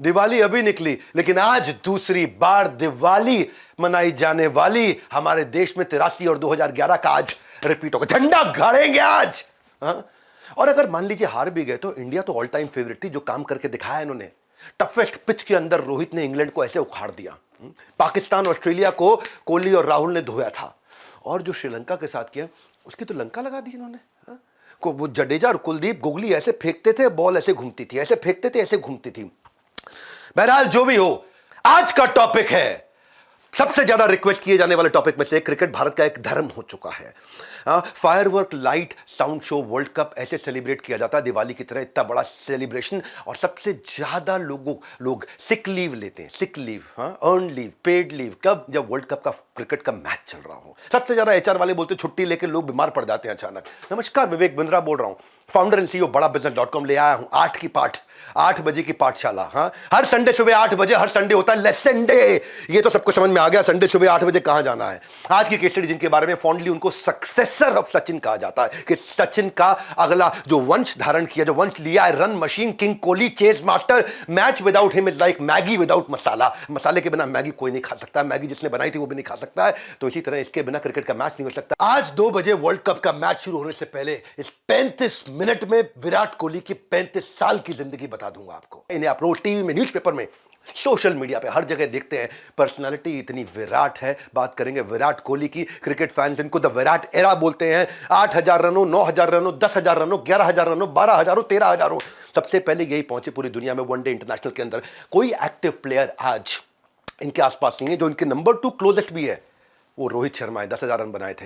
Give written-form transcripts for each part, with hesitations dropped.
दिवाली अभी निकली, लेकिन आज दूसरी बार दिवाली मनाई जाने वाली हमारे देश में 83 और 2011 का आज रिपीट होगा। झंडा गाड़ेंगे आज। हाँ? और अगर मान लीजिए हार भी गए तो इंडिया तो ऑल टाइम फेवरेट थी, जो काम करके दिखाया इन्होंने। टफेस्ट पिच के अंदर रोहित ने इंग्लैंड को ऐसे उखाड़ दिया। पाकिस्तान ऑस्ट्रेलिया को कोहली और राहुल ने धोया था, और जो श्रीलंका के साथ किया उसकी तो लंका लगा दी इन्होंने। को वो जडेजा और कुलदीप गुगली ऐसे फेंकते थे, बॉल ऐसे घूमती थी, ऐसे फेंकते थे, ऐसे घूमती थी। बहरहाल जो भी हो, आज का टॉपिक है सबसे ज्यादा रिक्वेस्ट किए जाने वाले टॉपिक में से क्रिकेट भारत का एक धर्म हो चुका है। Firework, light, sound show, world cup ऐसे सेलिब्रेट किया जाता है दिवाली की तरह, इतना बड़ा सेलिब्रेशन। और सबसे ज्यादा लोग सिक लीव लेते हैं, sick leave, earn leave, paid leave, कब? जब वर्ल्ड कप का क्रिकेट का मैच चल रहा हो। सबसे ज्यादा एचआर वाले बोलते छुट्टी लेकर लोग बीमार पड़ जाते हैं अचानक। नमस्कार, विवेक बिंद्रा बोल रहा हूं, फाउंडर एंड सीईओ बड़ा बिजनेस.com ले आया हूं 8 बजे की पाठशाला। हर संडे सुबह 8 बजे, हर संडे होता है लेसन डे। ये तो सबको समझ में आ गया, संडे सुबह 8 बजे कहां जाना है। आज की केस स्टडी जिनके बारे में फॉन्डली उनको सक्सेसर ऑफ सचिन कहा जाता है, कि सचिन का अगला जो वंश धारण किया, जो वंश लिया है, run machine, king Kohli, chase master. Match without him is like Maggi without masala. मसाले के बिना मैगी कोई नहीं खा सकता, मैगी जिसने बनाई थी वो भी नहीं खा सकता है। तो इसी तरह इसके बिना क्रिकेट का मैच नहीं हो सकता। आज 2 बजे वर्ल्ड कप का मैच शुरू होने से पहले इस 35 मिनट में विराट कोहली की 35 साल की जिंदगी बता दूंगा आपको। इन्हें आप रोज टीवी में, न्यूज़पेपर में, सोशल मीडिया पे हर जगह देखते हैं। पर्सनालिटी इतनी विराट है। बात करेंगे विराट कोहली की। क्रिकेट फैंस इनको द विराट एरा बोलते हैं। 8,000 रनों, 9,000 रनों, 10,000 रनों, 11,000 रनों, 12,000, 13,000। सबसे पहले यही पहुंचे पूरी दुनिया में वनडे इंटरनेशनल के अंदर। कोई एक्टिव प्लेयर आज इनके आसपास नहीं है। जो इनके नंबर 2 क्लोजेस्ट भी है वो रोहित शर्मा है, 10,000 रन बनाए थे।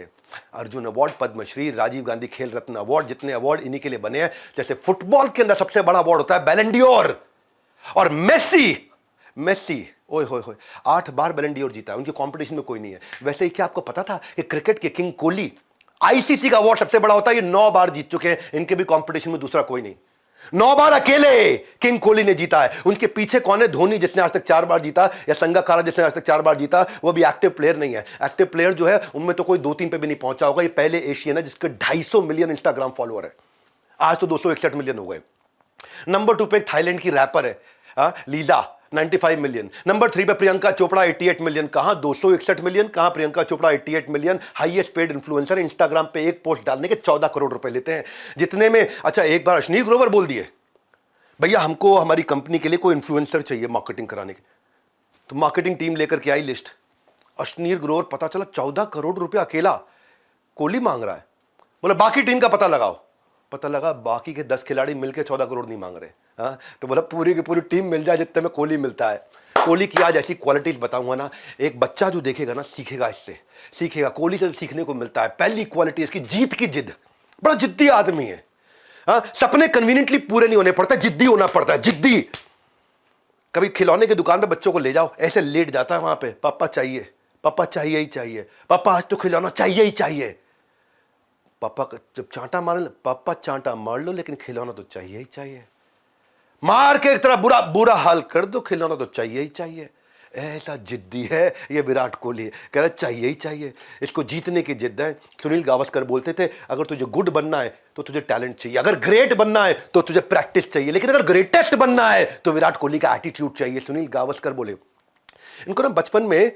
अर्जुन अवार्ड, पद्मश्री, राजीव गांधी खेल रत्न अवार्ड, जितने अवार्ड इन्हीं के लिए बने हैं। जैसे फुटबॉल के अंदर सबसे बड़ा अवार्ड होता है बैलन डी'ओर, और मेसी ओए होए होए 8 बार बैलन डी'ओर जीता है। उनके कंपटीशन में कोई नहीं है। वैसे ही क्या आपको पता था कि क्रिकेट के किंग कोहली, आईसीसी का अवार्ड सबसे बड़ा होता है, ये 9 बार जीत चुके हैं। इनके भी कंपटीशन में दूसरा कोई नहीं। 9 बार अकेले किंग कोहली ने जीता है। उनके पीछे कौन है? धोनी, जिसने आज तक 4 बार जीता, या संगाकारा जिसने आज तक 4 बार जीता। वो भी एक्टिव प्लेयर नहीं है। एक्टिव प्लेयर जो है उनमें तो कोई 2-3 पे भी नहीं पहुंचा होगा। ये पहले एशियन है जिसके 250 मिलियन इंस्टाग्राम फॉलोअर है। आज तो 261 मिलियन हो गए। नंबर 2 पे एक थाईलैंड की रैपर है, लीला, 95 मिलियन। नंबर 3 पे प्रियंका चोपड़ा, 88 मिलियन। कहां 261 मिलियन, कहां Priyanka Chopra 88 million. Highest paid influencer, Instagram पे एक पोस्ट डालने के 14 करोड़ रुपए लेते हैं। जितने में अच्छा एक बार अश्नीर ग्रोवर बोल दिए, भैया हमको हमारी कंपनी के लिए कोई इन्फ्लुएंसर चाहिए मार्केटिंग कराने के। तो मार्केटिंग टीम लेकर के आई लिस्ट। अश्नीर ग्रोवर, पता चला 14 करोड़ रुपया अकेला कोहली मांग रहा है। बोला बाकी टीम का पता लगाओ। पता लगा बाकी के 10 खिलाड़ी मिलकर 14 करोड़ नहीं मांग रहे। तो बोला पूरी की पूरी टीम मिल जाए जितने में कोहली मिलता है। कोहली की आज ऐसी क्वालिटीज बताऊंगा ना, एक बच्चा जो देखेगा ना सीखेगा, इससे सीखेगा। कोहली से सीखने को मिलता है। पहली क्वालिटी इसकी जीत की जिद। बड़ा जिद्दी आदमी है। सपने कन्वीनियंटली पूरे नहीं होने पड़ता, जिद्दी होना पड़ता है, जिद्दी। कभी खिलौने की दुकान पे बच्चों को ले जाओ, ऐसे लेट जाता है वहां पे, पापा चाहिए, पापा चाहिए ही चाहिए, पापा आज तो खिलौना चाहिए ही चाहिए। पापा जब चांटा मार, पापा चांटा मार लो लेकिन खिलौना तो चाहिए ही चाहिए। मार के एक तरह बुरा बुरा हाल कर दो, खिलौना तो चाहिए ही चाहिए। ऐसा जिद्दी है ये विराट कोहली। कह रहा चाहिए ही चाहिए। इसको जीतने की जिद है। सुनील गावस्कर बोलते थे अगर तुझे गुड बनना है तो तुझे टैलेंट चाहिए, अगर ग्रेट बनना है तो तुझे प्रैक्टिस चाहिए, लेकिन अगर ग्रेटेस्ट बनना है तो विराट कोहली का एटीट्यूड चाहिए। सुनील गावस्कर बोले। इनको ना बचपन में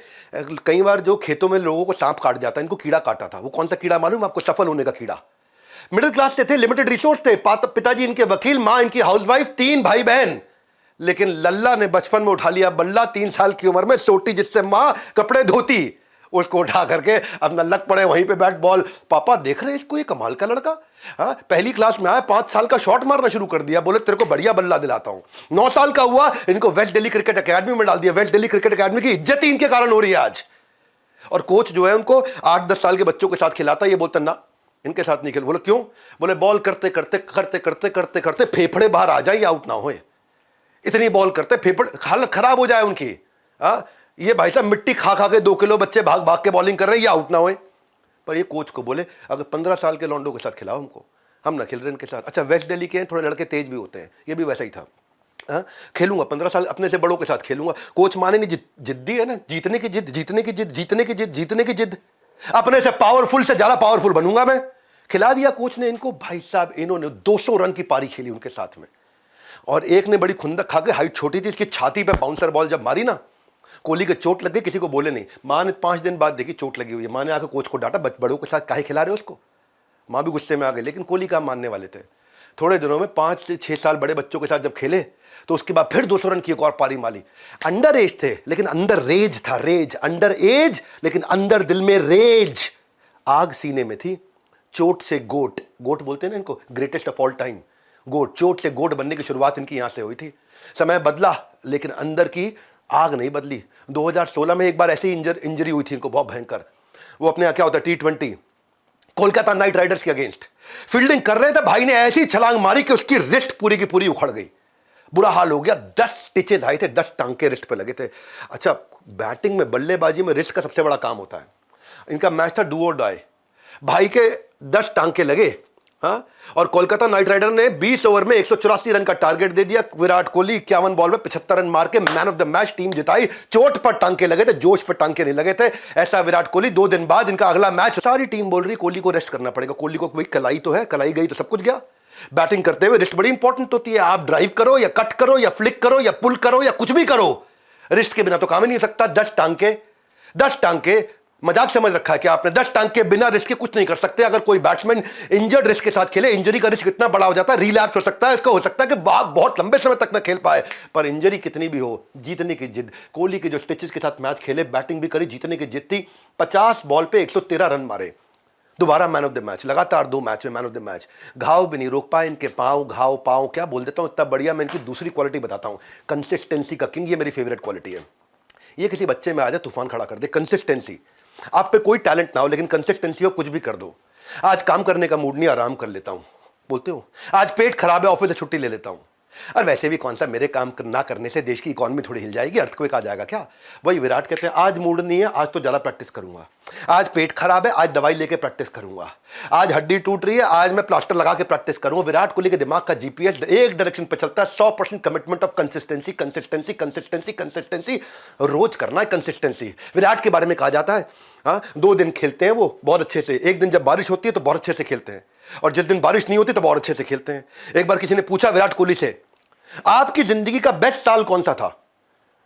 कई बार जो खेतों में लोगों को सांप काट जाता है, इनको कीड़ा काटा था। वो कौन सा कीड़ा मालूम आपको? सफल होने का कीड़ा। मिडिल क्लास से थे, लिमिटेड रिसोर्स थे, पिताजी इनके वकील, मां इनकी हाउसवाइफ, 3 भाई बहन। लेकिन लल्ला ने बचपन में उठा लिया बल्ला। 3 साल की उम्र में सोटी जिससे मां कपड़े धोती, उसको उठा करके अपना लग पड़े वहीं पे बैट बॉल। पापा देख रहे इसको, ये कमाल का लड़का। पहली क्लास में आया, 5 साल का शॉट मारना शुरू कर दिया। बोले तेरे को बढ़िया बल्ला दिलाता हूं। 9 साल का हुआ, इनको वेस्ट दिल्ली क्रिकेट एकेडमी में डाल दिया। वेस्ट दिल्ली क्रिकेट एकेडमी की इज्जत ही इनके कारण हो रही है आज। और कोच जो है उनको 8-10 साल के बच्चों के साथ खिलाता है। ये बोलता ना इनके साथ नहीं खेल। बोले क्यों? बोले बॉल करते करते करते करते करते करते फेफड़े बाहर आ जाए, आउट ना होए। इतनी बॉल करते फेफड़े हालत खराब हो जाए उनकी। ये भाई साहब मिट्टी खा खा के 2 किलो बच्चे भाग भाग के बॉलिंग कर रहे हैं, ये आउट ना होए। पर ये कोच को बोले अगर 15 साल के लौंडों के साथ खिलाओ हमको, हम ना खेल रहे इनके साथ। अच्छा वेस्ट दिल्ली के हैं, थोड़े लड़के तेज भी होते हैं, ये भी वैसा ही था। खेलूंगा 15 साल अपने से बड़ों के साथ खेलूंगा। कोच माने नहीं, जिद्दी है ना, जीतने की जिद, जीतने की जिद, जीतने की जिद, जीतने की जिद। अपने से पावरफुल से ज्यादा पावरफुल बनूंगा मैं। खिला दिया कोच ने इनको। भाई साहब इन्होंने 200 रन की पारी खेली उनके साथ में। और एक ने बड़ी खुंदक खा के, हाइट छोटी थी, इसकी छाती पे बाउंसर बॉल जब मारी ना, कोहली के चोट लग गई, किसी को बोले नहीं। माँ ने 5 दिन बाद देखी चोट लगी हुई है, माँ ने आकर कोच को डांटा, बड़ों के साथ काहे खिला रहे हो उसको। माँ भी गुस्से में आ गई, लेकिन कोहली का मानने वाले थे। थोड़े दिनों में 5 से 6 साल बड़े बच्चों के साथ जब खेले तो उसके बाद फिर 200 रन की एक और पारी मारी। अंडर एज थे लेकिन अंदर रेज था, रेज, अंडर एज लेकिन अंदर दिल में रेज, आग सीने में थी। चोट से गोट, गोट बोलते हैं ना इनको, ग्रेटेस्ट ऑफ ऑल टाइम, गोट, चोट से गोट बनने की शुरुआत इनकी यहां से हुई थी। समय बदला लेकिन अंदर की आग नहीं बदली। 2016 में एक बार ऐसी इंजरी हुई थी इनको, बहुत भयंकर। वो अपने क्या होता है T20 कोलकाता नाइट राइडर्स के अगेंस्ट फील्डिंग कर रहे थे, भाई ने ऐसी छलांग मारी कि उसकी रिस्ट पूरी की पूरी उखड़ गई, बुरा हाल हो गया। 10 स्टिचेस आए थे, 10 टांके रिस्ट पे लगे थे। अच्छा, बैटिंग में, बल्लेबाजी में रिस्ट का सबसे बड़ा काम होता है। इनका मैच था डू और डाई, भाई के 10 टांके लगे। हाँ, और कोलकाता नाइट राइडर ने 20 ओवर में 184 रन का टारगेट दे दिया। विराट कोहली 51 बॉल में 75 रन मार के man of the match, team जिताई। चोट पर टांके लगे थे, जोश पर टांके नहीं लगे थे। ऐसा विराट कोहली। 2 दिन बाद इनका अगला मैच, सारी टीम बोल रही कोहली को रेस्ट करना पड़ेगा। कोहली को भाई कलाई तो है, कलाई गई तो सब कुछ गया। बैटिंग करते हुए रिस्ट बड़ी इंपॉर्टेंट होती है। आप ड्राइव करो या कट करो या फ्लिक करो या पुल करो या कुछ भी करो, रिस्ट के बिना तो काम ही नहीं हो सकता। 10 टांके, 10 टांके मजाक समझ रखा है कि आपने? 10 टांग के बिना रिस्क के कुछ नहीं कर सकते। अगर कोई बैट्समैन इंजर्ड रिस्क के साथ खेले, इंजरी का रिस्क इतना बड़ा हो जाता है, रिलैप्स हो सकता है, इसका हो सकता है कि बहुत लंबे समय तक ना खेल पाए। पर इंजरी कितनी भी हो, जीतने की जिद। कोहली के जो स्टिचेस के साथ मैच खेले, बैटिंग भी करी, जीतने की जिद थी। 50 बॉल पे 113 रन मारे, दोबारा मैन ऑफ द मैच, लगातार 2 मैच में मैन ऑफ द मैच। घाव भी नहीं रोक पाए इनके पांव, घाव पांव क्या बोल देता हूं, इतना बढ़िया। मैं इनकी दूसरी क्वालिटी बताता हूं, कंसिस्टेंसी का किंग। ये मेरी फेवरेट क्वालिटी है। ये किसी बच्चे में आ जाए, तूफान खड़ा कर दे। कंसिस्टेंसी, आप पे कोई टैलेंट ना हो लेकिन कंसिस्टेंसी हो, कुछ भी कर दो। आज काम करने का मूड नहीं, आराम कर लेता हूं, बोलते हो। आज पेट खराब है, ऑफिस से छुट्टी ले लेता हूं। और वैसे भी कौन सा, मेरे काम ना करने से देश की इकोनॉमी थोड़ी हिल जाएगी, अर्थक्वेक आ जाएगा क्या? वही विराट कहते हैं, आज मूड नहीं है, आज तो ज्यादा प्रैक्टिस करूंगा। आज पेट खराब है, आज दवाई लेके प्रैक्टिस करूंगा। आज हड्डी टूट रही है, आज मैं प्लास्टर लगा के प्रैक्टिस करूंगा। विराट कोहली के दिमाग का जीपीएस एक डायरेक्शन पे चलता है, 100% commitment of consistency, consistency, consistency, consistency. रोज करना है कंसिस्टेंसी। विराट के बारे में कहा जाता है, हाँ, 2 दिन खेलते हैं वो बहुत अच्छे से। एक दिन जब बारिश होती है तो बहुत अच्छे से खेलते हैं, और जिस दिन बारिश नहीं होती तो बहुत अच्छे से खेलते हैं। एक बार किसी ने पूछा विराट कोहली से, आपकी जिंदगी का बेस्ट साल कौन सा था?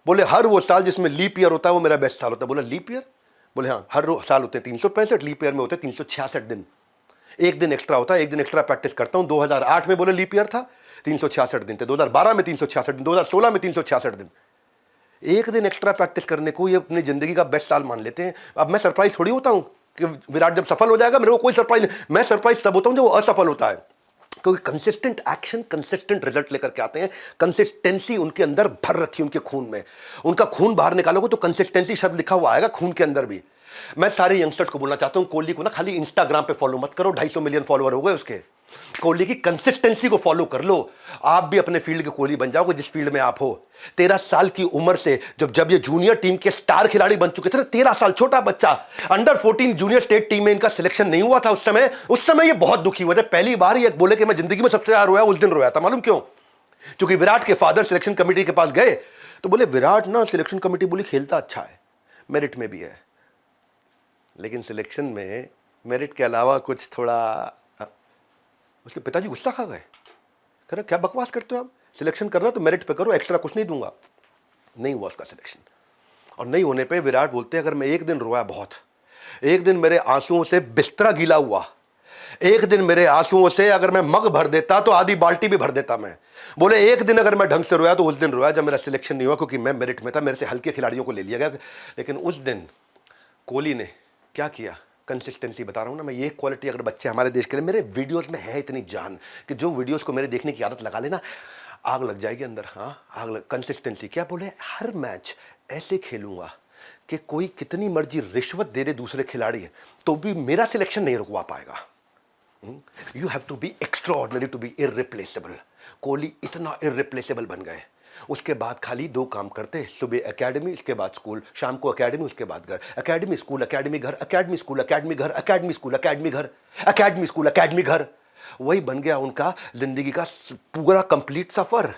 बोले हर वो साल जिसमें लीप ईयर होता है वो मेरा बेस्ट साल होता है। बोला लीप ईयर? बोले हाँ, हर साल होते हैं 365, लीप ईयर में होते हैं 366 दिन। एक दिन एक्स्ट्रा होता है, एक दिन एक्स्ट्रा प्रैक्टिस करता हूं। 2008 में बोले लीप ईयर था, 366 दिन थे। 2012 में 366 दिन, 2016 में 366 दिन। एक दिन एक्स्ट्रा प्रैक्टिस करने को ये अपनी जिंदगी का बेस्ट साल मान लेते हैं। अब मैं सरप्राइज थोड़ी होता हूं कि विराट जब सफल हो जाएगा, मेरे को कोई सरप्राइज नहीं। मैं सरप्राइज तब होता हूं जब वो असफल होता है, क्योंकि कंसिस्टेंट एक्शन कंसिस्टेंट रिजल्ट लेकर के आते हैं। कंसिस्टेंसी उनके अंदर भर रखी, उनके खून में। उनका खून बाहर निकालोगे तो कंसिस्टेंसी शब्द लिखा हुआ आएगा खून के अंदर भी। मैं सारे यंगस्टर्स को बोलना चाहता हूं, कोहली को ना खाली इंस्टाग्राम पे फॉलो मत करो, 250 मिलियन फॉलोअर हो गए उसके। कोहली की कंसिस्टेंसी को फॉलो कर लो, आप भी अपने फील्ड के कोहली बन जाओगे, जिस फील्ड में आप हो। 13 साल की उम्र से जब ये जूनियर टीम के स्टार खिलाड़ी बन चुके थे, 13 साल, छोटा बच्चा, अंडर 14 जूनियर स्टेट टीम में इनका सिलेक्शन नहीं हुआ था उस समय ये बहुत दुखी हुए थे। पहली बार ये बोले कि मैं जिंदगी में सबसे ज्यादा रोया उस दिन रोया था। मालूम क्यों? क्योंकि विराट के फादर सिलेक्शन कमेटी के पास गए तो बोले विराट ना, सिलेक्शन कमेटी बोली खेलता अच्छा है, मेरिट में भी है, लेकिन सिलेक्शन में मेरिट के अलावा कुछ थोड़ा। उसके पिताजी गुस्सा खा गए, कह रहे क्या बकवास करते हो आप, सिलेक्शन करना तो मेरिट पे करो, एक्स्ट्रा कुछ नहीं दूंगा। नहीं हुआ उसका सिलेक्शन। और नहीं होने पे विराट बोलते अगर मैं एक दिन रोया बहुत, एक दिन मेरे आंसुओं से बिस्तरा गीला हुआ, एक दिन मेरे आंसुओं से अगर मैं मग भर देता तो आधी बाल्टी भी भर देता मैं। बोले एक दिन अगर मैं ढंग से रोया तो उस दिन रोया जब मेरा सिलेक्शन नहीं हुआ, क्योंकि मैं मेरिट में था, मेरे से हल्के खिलाड़ियों को ले लिया गया। लेकिन उस दिन कोहली ने क्या किया? कंसिस्टेंसी बता रहा हूं ना मैं। ये क्वालिटी अगर बच्चे हमारे देश के लिए, मेरे वीडियोस में है इतनी जान कि जो वीडियोस को मेरे देखने की आदत लगा लेना, आग लग जाएगी अंदर। हाँ, आग लग। कंसिस्टेंसी क्या बोले? हर मैच ऐसे खेलूंगा कि कोई कितनी मर्जी रिश्वत दे दे दूसरे खिलाड़ी तो भी मेरा सिलेक्शन नहीं रुकवा पाएगा। You have to be extraordinary to be irreplaceable. Kohli इतना इररिप्लेसेबल बन गए। उसके बाद खाली 2 काम करते, सुबह एकेडमी, उसके बाद स्कूल, शाम को एकेडमी, उसके बाद घर। एकेडमी स्कूल एकेडमी घर, एकेडमी स्कूल एकेडमी घर, एकेडमी स्कूल एकेडमी घर, एकेडमी स्कूल एकेडमी घर। वही बन गया उनका जिंदगी का पूरा कंप्लीट सफर।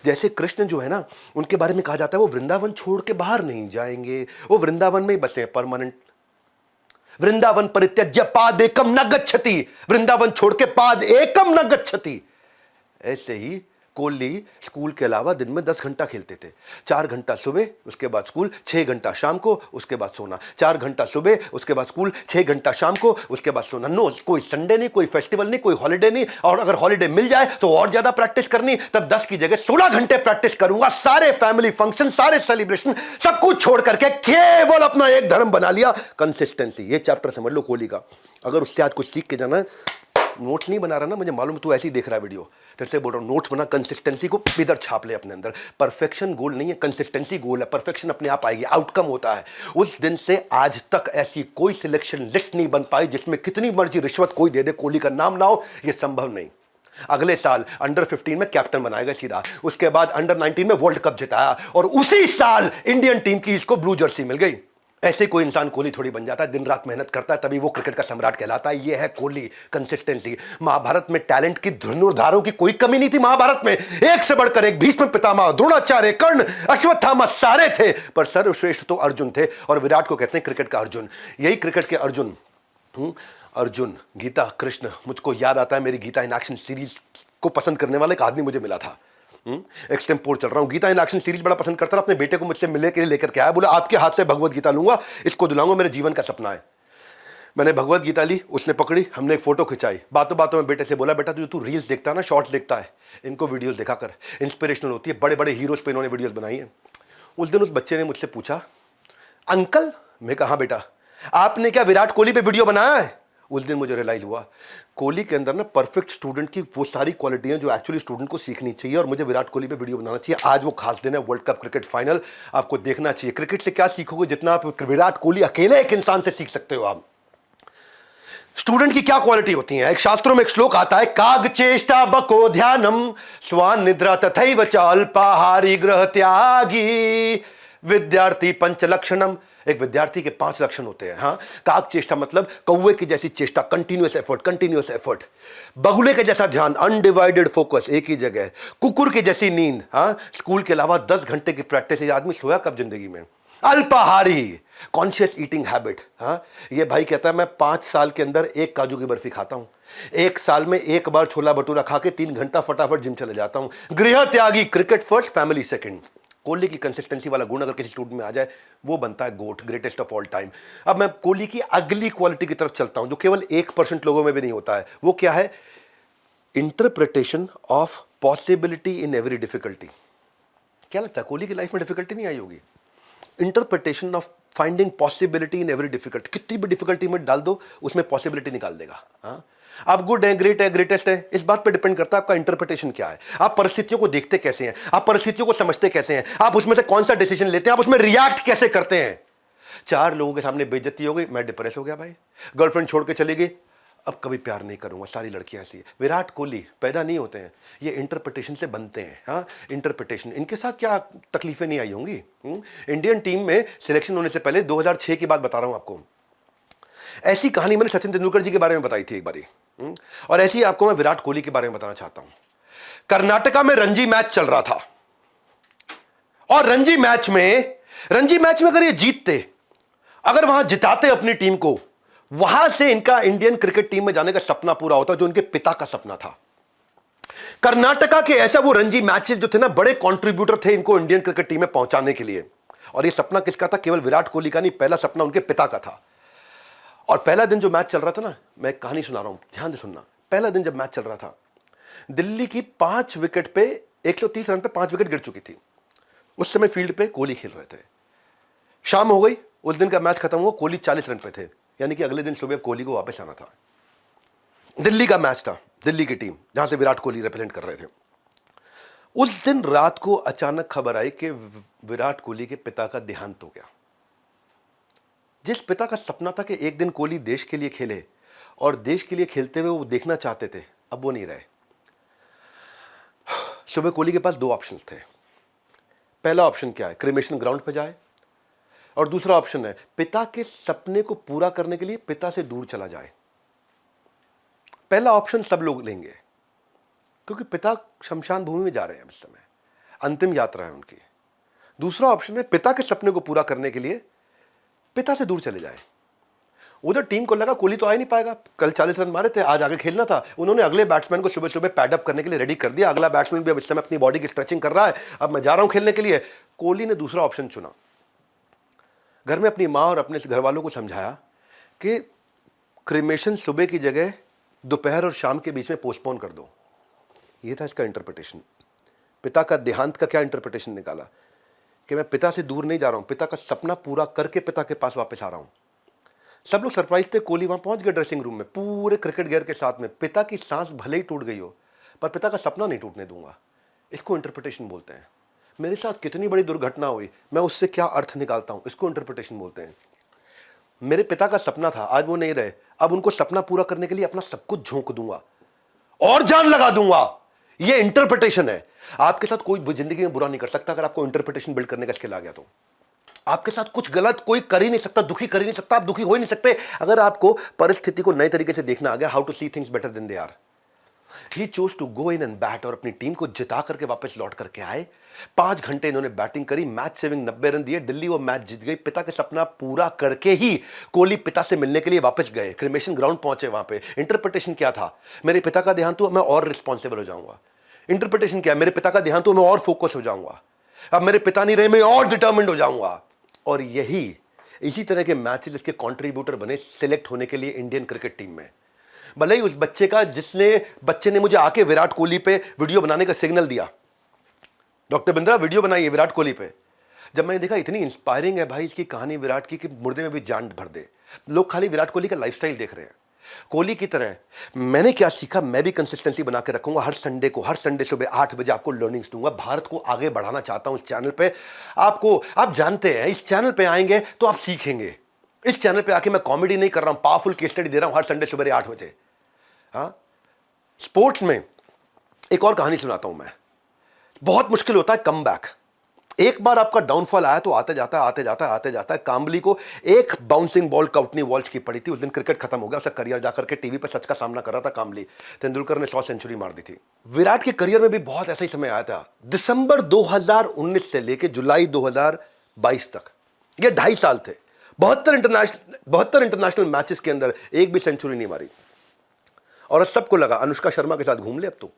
जैसे कृष्ण जो है ना, उनके बारे में कहा जाता है वो वृंदावन छोड़ के बाहर नहीं जाएंगे, वो वृंदावन में ही बसे परमानेंट। वृंदावन परित्यज्य पाद एकम न गच्छति, वृंदावन छोड़ के पाद एकम न गच्छति। ऐसे ही कोहली स्कूल के अलावा दिन में 10 घंटा खेलते थे। 4 घंटा सुबह, उसके बाद स्कूल, 6 घंटा शाम को, उसके बाद सोना। 4 घंटा सुबह, उसके बाद स्कूल, 6 घंटा शाम को, उसके बाद सोना। नो, कोई संडे नहीं, कोई फेस्टिवल नहीं, कोई हॉलीडे नहीं, और अगर हॉलीडे मिल जाए तो और ज्यादा प्रैक्टिस करनी। तब 10 की जगह 16 घंटे प्रैक्टिस करूंगा। सारे फैमिली फंक्शन, सारे सेलिब्रेशन, सब कुछ छोड़ करके केवल अपना एक धर्म बना लिया, कंसिस्टेंसी। ये चैप्टर समझ लो कोहली का। अगर उससे आज कुछ सीख के जाना है, नोट नहीं बना रहा ना, मुझे मालूम तू ऐसे ही देख रहा है वीडियो, तेरे से बोल रहा हूं, नोट्स बना, कंसिस्टेंसी को इधर छाप ले अपने अंदर। परफेक्शन गोल नहीं है, कंसिस्टेंसी गोल है। परफेक्शन अपने आप आएगी, आउटकम होता है। उस दिन से आज तक ऐसी कोई सिलेक्शन लिस्ट नहीं बन पाई जिसमें कितनी मर्जी रिश्वत कोई दे दे, कोहली का नाम ना हो, यह संभव नहीं। अगले साल अंडर 15 में कैप्टन बनाएगा सीधा, उसके बाद अंडर 19 में वर्ल्ड कप जिताया, और उसी साल इंडियन टीम की इसको ब्लू जर्सी मिल गई। ऐसे कोई इंसान कोहली थोड़ी बन जाता है, दिन रात मेहनत करता है, तभी वो क्रिकेट का सम्राट कहलाता है। ये है कोहली, कंसिस्टेंसी। महाभारत में टैलेंट की धनुर्धारों की कोई कमी नहीं थी। महाभारत में एक से बढ़कर एक, भीष्म पितामह, द्रोणाचार्य, कर्ण, अश्वत्थामा सारे थे, पर सर्वश्रेष्ठ तो अर्जुन थे, और विराट को कहते हैं क्रिकेट का अर्जुन। यही क्रिकेट के अर्जुन, अर्जुन, गीता, कृष्ण। मुझको याद आता है मेरी गीता इन एक्शन सीरीज को पसंद करने वाला एक आदमी मुझे मिला था। एक्सटेम्पोर चल रहा हूं, गीता इन एक्शन सीरीज बड़ा पसंद करता था। अपने बेटे को मुझसे मिलने के लिए लेकर के आया, बोला आपके हाथ से भगवत गीता लूंगा, इसको दिलाऊंगा, मेरे जीवन का सपना है। मैंने भगवत गीता ली, उसने पकड़ी, हमने एक फोटो खिंचाई। बातों बातों में बेटे से बोला, बेटा तू रील्स देखता है ना, शॉर्ट्स देखता है, इनको वीडियोस देखा कर, इंस्पिरेशनल होती है। बड़े बड़े हीरोज पे इन्होंने वीडियोस बनाई है। उस दिन उस बच्चे ने मुझसे पूछा, अंकल, मैं कहा बेटा, आपने क्या विराट कोहली पे वीडियो बनाया है? उस दिन मुझे रियलाइज हुआ कोहली के अंदर ना परफेक्ट स्टूडेंट की वो सारी क्वालिटियां जो एक्चुअली स्टूडेंट को सीखनी चाहिए, और मुझे विराट कोहली पे वीडियो बनाना चाहिए। आज वो खास दिन है, वर्ल्ड कप क्रिकेट फाइनल, आपको देखना चाहिए। क्रिकेट से क्या सीखोगे? जितना आप विराट कोहली अकेले एक इंसान से सीख सकते हो। आप स्टूडेंट की क्या क्वालिटी होती है? एक शास्त्रों में एक श्लोक आता है, काग चेष्टा बको ध्यानम स्वान निद्रा तथैव च अल्पाहारी ग्रह त्यागी विद्यार्थी पंच लक्षणम। एक विद्यार्थी के 5 लक्षण होते हैं। हाँ, काक चेष्टा मतलब कौवे की जैसी चेष्टा, कंटिन्यूअस एफर्ट, कंटिन्यूअस एफर्ट। बगुले के जैसा ध्यान, अनडिवाइडेड फोकस, एक ही जगह। कुकुर की जैसी नींद, हाँ, स्कूल के अलावा 10 घंटे की प्रैक्टिस। ये आदमी सोया कब जिंदगी में? अल्पाहारी, कॉन्शियस ईटिंग हैबिट। हाँ, ये भाई कहता है मैं 5 साल के अंदर एक काजू की बर्फी खाता हूं, 1 साल में 1 बार छोला भटूरा खा के 3 घंटा फटाफट जिम चले जाता हूं। गृह त्यागी, cricket first, family second. Kohli की कंसिस्टेंसी वाला गुण अगर किसी स्टूडेंट में आ जाए, वो बनता है गोट, ग्रेटेस्ट ऑफ ऑल टाइम। अब मैं कोहली की अगली क्वालिटी की तरफ चलता हूं, जो केवल 1% लोगों में भी नहीं होता है। वो क्या है? Interpretation of possibility in every difficulty. क्या लगता है कोहली की लाइफ में डिफिकल्टी नहीं आई होगी? Interpretation of finding possibility in every difficulty. कितनी भी डिफिकल्टी में डाल दो, उसमें पॉसिबिलिटी निकाल देगा। हाँ, आप गुड है, ग्रेट है, ग्रेटेस्ट है, इस बात पर डिपेंड करता है आपका इंटरप्रिटेशन क्या है। आप परिस्थितियों को देखते कैसे हैं, आप परिस्थितियों को समझते कैसे हैं, आप उसमें से कौन सा डिसीजन लेते हैं, आप उसमें रिएक्ट कैसे करते हैं। 4 लोगों के सामने बेइज्जती हो गई, मैं डिप्रेस हो गया भाई, गर्लफ्रेंड छोड़ के चली गई, अब कभी प्यार नहीं करूंगा, सारी लड़कियां ऐसी है। विराट कोहली पैदा नहीं होते हैं, ये इंटरप्रिटेशन से बनते हैं। हाँ, इंटरप्रिटेशन। इनके साथ क्या तकलीफें नहीं आई होंगी? इंडियन टीम में सिलेक्शन होने से पहले 2006 की बात बता रहा हूं आपको। ऐसी कहानी मैंने सचिन तेंदुलकर जी के बारे में बताई थी एक बारी, और ऐसी आपको मैं विराट कोहली के बारे में बताना चाहता हूं। कर्नाटका में रणजी मैच चल रहा था, और रणजी मैच में अगर ये जीतते, अगर वहां जिताते अपनी टीम को, वहां से इनका इंडियन क्रिकेट टीम में जाने का सपना पूरा होता, जो इनके पिता का सपना था। कर्नाटका के ऐसा वो रणजी मैचेस जो थे ना, बड़े कंट्रीब्यूटर थे इनको इंडियन क्रिकेट टीम में पहुंचाने के लिए। और ये सपना किसका था? केवल विराट कोहली का नहीं, पहला सपना उनके पिता का था। और पहला दिन जो मैच चल रहा था ना, मैं एक कहानी सुना रहा हूं, ध्यान से सुनना। पहला दिन जब मैच चल रहा था, दिल्ली की 5 विकेट पे 130 रन पे 5 विकेट गिर चुकी थी। उस समय फील्ड पे कोहली खेल रहे थे। शाम हो गई, उस दिन का मैच खत्म हुआ, कोहली 40 रन पे थे, यानी कि अगले दिन सुबह कोहली को वापस आना था। दिल्ली का मैच था, दिल्ली की टीम जहां से विराट कोहली रिप्रेजेंट कर रहे थे। उस दिन रात को अचानक खबर आई कि विराट कोहली के पिता का देहांत हो गया। जिस पिता का सपना था कि एक दिन कोहली देश के लिए खेले, और देश के लिए खेलते हुए वो देखना चाहते थे, अब वो नहीं रहे। सुबह कोहली के पास 2 ऑप्शंस थे। पहला ऑप्शन क्या है? क्रिमेशन ग्राउंड पे जाए, और दूसरा ऑप्शन है पिता के सपने को पूरा करने के लिए पिता से दूर चला जाए। पहला ऑप्शन सब लोग लेंगे, क्योंकि पिता शमशान भूमि में जा रहे हैं इस समय, अंतिम यात्रा है उनकी। दूसरा ऑप्शन है पिता के सपने को पूरा करने के लिए पिता से दूर चले जाएं। उधर टीम को लगा कोहली तो आ ही नहीं पाएगा, कल 40 रन मारे थे, आज आगे खेलना था। उन्होंने अगले बैट्समैन को सुबह सुबह पैड अप करने के लिए रेडी कर दिया। अगला बैट्समैन भी अब इस समय अपनी बॉडी की स्ट्रेचिंग कर रहा है, अब मैं जा रहा हूं खेलने के लिए। कोहली ने दूसरा ऑप्शन चुना। घर में अपनी माँ और अपने घर वालों को समझाया कि क्रिमेशन सुबह की जगह दोपहर और शाम के बीच में पोस्टपोन कर दो। ये था इसका इंटरप्रिटेशन। पिता का देहांत का क्या इंटरप्रिटेशन निकाला कि मैं पिता से दूर नहीं जा रहा हूं, पिता का सपना पूरा करके पिता के पास वापस आ रहा हूं। सब लोग सरप्राइज थे। कोहली वहां पहुंच गए ड्रेसिंग रूम में पूरे क्रिकेट गियर के साथ में। पिता की सांस भले ही टूट गई हो, पर पिता का सपना नहीं टूटने दूंगा। इसको इंटरप्रिटेशन बोलते हैं। मेरे साथ कितनी बड़ी दुर्घटना हुई, मैं उससे क्या अर्थ निकालता हूं, इसको इंटरप्रिटेशन बोलते हैं। मेरे पिता का सपना था, आज वो नहीं रहे, अब उनको सपना पूरा करने के लिए अपना सब कुछ झोंक दूंगा और जान लगा दूंगा। ये इंटरप्रिटेशन है। आपके साथ कोई जिंदगी में बुरा नहीं कर सकता अगर आपको इंटरप्रिटेशन बिल्ड करने का स्किल आ गया तो। आपके साथ कुछ गलत कोई कर ही नहीं सकता, दुखी कर ही नहीं सकता, आप दुखी हो ही नहीं सकते अगर आपको परिस्थिति को नए तरीके से देखना आ गया। How to see things better than they are. He chose to go in and bat और अपनी टीम को जिता करके वापस लौट करके आए। 5 घंटे इन्होंने बैटिंग करी, मैच सेविंग 90 रन दिए, दिल्ली वो मैच जीत गई। पिता का सपना पूरा करके ही कोहली पिता से मिलने के लिए वापस गए, क्रिमेशन ग्राउंड पहुंचे। वहां पे इंटरप्रिटेशन क्या था? मेरे पिता का देहांत हुआ, मैं और रिस्पॉन्सिबल हो जाऊंगा। इंटरप्रिटेशन क्या है? मेरे पिता का देहांत हुआ, मैं और फोकस हो जाऊंगा। अब मेरे पिता नहीं रहे, मैं और डिटर्मिन्ड हो जाऊंगा। और यही इसी तरह के मैचेस इसके कंट्रीब्यूटर बने सिलेक्ट होने के लिए इंडियन क्रिकेट टीम में। भले ही उस बच्चे ने मुझे आके विराट कोहली पे वीडियो बनाने का सिग्नल दिया, डॉक्टर बिंद्रा वीडियो बनाइए विराट कोहली पे। जब मैंने देखा इतनी इंस्पायरिंग है भाई इसकी कहानी विराट की कि मुर्दे में भी जान भर दे। लोग खाली विराट कोहली का लाइफस्टाइल देख रहे हैं। कोहली की तरह मैंने क्या सीखा, मैं भी कंसिस्टेंसी बना के रखूंगा। हर संडे सुबह 8 बजे आपको लर्निंग्स दूंगा। भारत को आगे बढ़ाना चाहता हूं इस चैनल पे। आप जानते हैं इस चैनल पे आएंगे तो आप सीखेंगे। इस चैनल पे आके मैं कॉमेडी नहीं कर रहा हूं, पावरफुल केस स्टडी दे रहा हूं हर संडे सुबह 8 बजे। हाँ, स्पोर्ट्स में एक और कहानी सुनाता हूं मैं। बहुत मुश्किल होता है कम बैक। एक बार आपका डाउनफॉल आया तो आते जाता है। काम्बली को एक बाउंसिंग बॉल काउटनी वॉल्श की पड़ी थी। उस दिन क्रिकेट खत्म हो गया, उसका करियर जाकर के टीवी पर सच का सामना कर रहा था काम्बली। तेंदुलकर ने 100 सेंचुरी मार दी थी। विराट के करियर में भी बहुत ऐसा ही समय आया था। दिसंबर 2019 से लेकर जुलाई 2022 तक ये 2.5 साल थे। 72 इंटरनेशनल मैचेस के अंदर एक भी सेंचुरी नहीं मारी। और सबको लगा अनुष्का शर्मा के साथ घूम ले, अब तो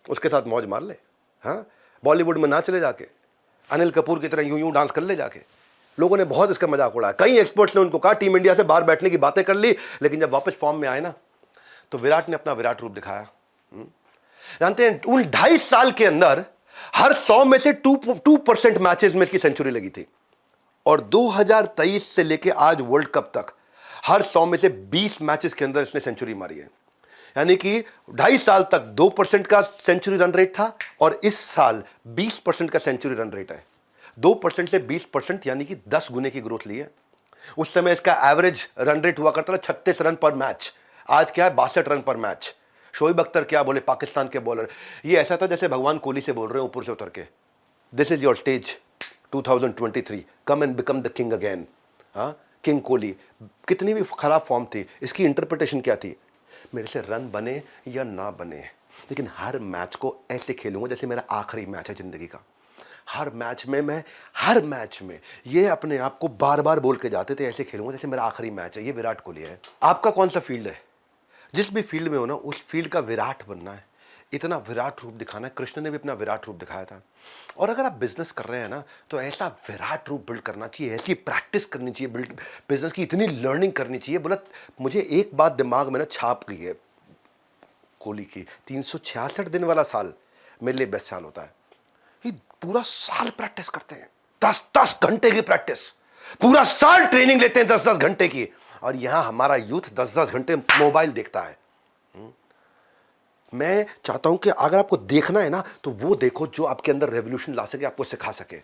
उसके साथ मौज मार ले। हाँ, बॉलीवुड में ना चले जाके अनिल कपूर की तरह यूं डांस कर ले जाके। लोगों ने बहुत इसका मजाक उड़ाया। कई एक्सपर्ट्स ने उनको कहा टीम इंडिया से बाहर बैठने की बातें कर ली, लेकिन जब वापस फॉर्म में आए ना तो विराट ने अपना विराट रूप दिखाया। जानते हैं उन 2.5 साल के अंदर हर 100 में से 2% मैचेस में इसकी सेंचुरी लगी थी। और 2023 से लेके आज वर्ल्ड कप तक हर 100 में से 20 मैचेस के अंदर इसने सेंचुरी मारी है। यानी कि 2.5 साल तक 2% का सेंचुरी रन रेट था और इस साल 20% का सेंचुरी रन रेट है। 2% से 20% यानी कि 10 गुने की ग्रोथ ली है। उस समय इसका एवरेज रन रेट हुआ करता था 36 रन पर मैच, आज क्या है 62 रन पर मैच। शोएब अख्तर क्या बोले, पाकिस्तान के बॉलर, ये ऐसा था जैसे भगवान कोहली से बोल रहे हैं ऊपर से उतर के, this is your stage 2023, come and become the king again. हाँ, किंग कोहली। कितनी भी खराब फॉर्म थी, इसकी इंटरप्रिटेशन क्या थी? मेरे से रन बने या ना बने, लेकिन हर मैच को ऐसे खेलूंगा जैसे मेरा आखिरी मैच है जिंदगी का। हर मैच में ये अपने आप को बार बार बोल के जाते थे, ऐसे खेलूंगा जैसे मेरा आखिरी मैच है। ये विराट कोहली है। आपका कौन सा फील्ड है? जिस भी फील्ड में हो ना, उस फील्ड का विराट बनना है, इतना विराट रूप दिखाना है। कृष्ण ने भी अपना विराट रूप दिखाया था। और अगर आप बिजनेस कर रहे हैं ना, तो ऐसा विराट रूप बिल्ड करना चाहिए, ऐसी प्रैक्टिस करनी चाहिए, बिजनेस की इतनी लर्निंग करनी चाहिए। बोला मुझे एक बात दिमाग में ना छाप गई है कोहली की, 366 दिन वाला साल मेरे लिए बेस्ट साल होता है। ये पूरा साल प्रैक्टिस करते हैं, 10-10 घंटे की प्रैक्टिस, पूरा साल ट्रेनिंग लेते हैं 10-10 घंटे की। और यहां हमारा यूथ 10-10 घंटे मोबाइल देखता है। मैं चाहता हूं कि अगर आपको देखना है ना, तो वो देखो जो आपके अंदर रेवोल्यूशन ला सके, आपको सिखा सके।